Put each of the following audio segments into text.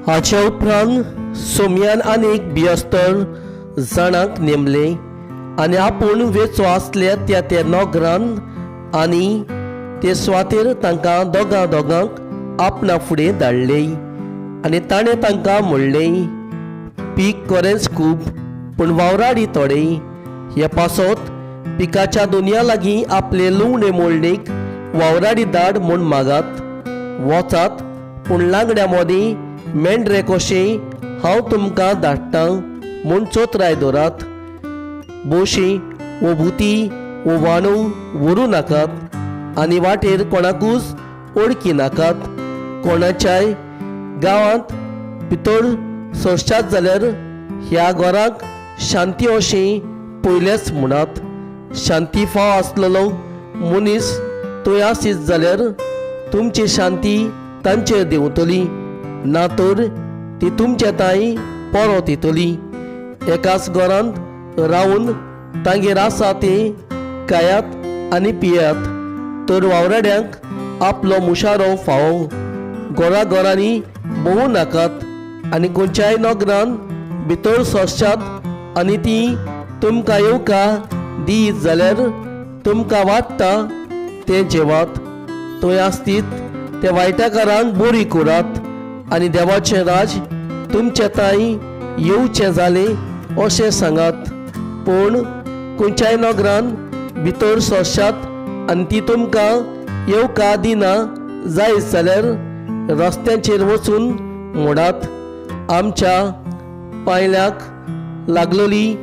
हाचे उपरांत सोमयान आनीक 72 जाणांक नेमले आनी आपूण वेचो आसले त्या नोकरांत आनी ते सुवातेर तांकां दोगांक आपणा फुडें धाडले आनी ताणें तांकां म्हणलें, पीक खरेंच खूब पूण वावराडी थोडे. हे पासत पिकाच्या दोनया लागीं आपले लुवणे मोडणेक वावराडी धाड म्हूण मागात. वचात पूण लांगड्या मोदी मेंढरे कशें हांव तुमकां धाडटां म्हूण चोत्राय दवरात. बोशी वो भुती वो वाणू व्हरू नाकात आनी वाटेर कोणाकूच ओळखी नाकात. कोणाच्याय गांवांत भितर सरशात जाल्यार ह्या घराक शांती अशें पयलेंच म्हणत. शांती फाव आसलेलो मनीस थंय आसीत जाल्यार तुमची शांती तांचेर देंवतली ना तर ती तुमचे ताई परत येतली. एकाच घरांत रावन तांगेर आसा ते खायात आनी पियात तर वावराड्यांक आपलो मुशारो फावो. घरांनी भोंवू नाकात आनी खंयच्याय नोकरान भितर सरशात आनी ती तुमकां येवका दीत जाल्यार तुमकां वाडटा तें जेवात. थंय आसतीत त्या वायटाकारांक बरी करात आनी देवाचें राज तुमचे ताई येवचें जालें अशें सांगात. पूण खंयच्याय नोकरान भितर सरशात आनी ती तुमकां येवका दिना जायत जाल्यार रस्त्यांचेर वचून मोडात. आमच्या पायल्याक लागलोली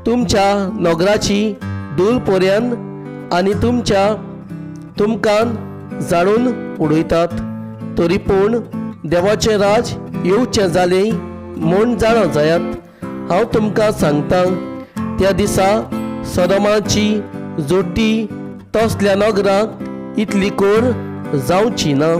तुमच्या नोकराची धूल पर्यंत आनी तुमकां जाणून उडयतात. तरी पूण देवाचें राज येवचें जालें म्हूण जाणो जायात. हांव तुमकां सांगतां, त्या दिसा सदोमाची जोडटी तसल्या नोकरांक इतली कोर जावची ना.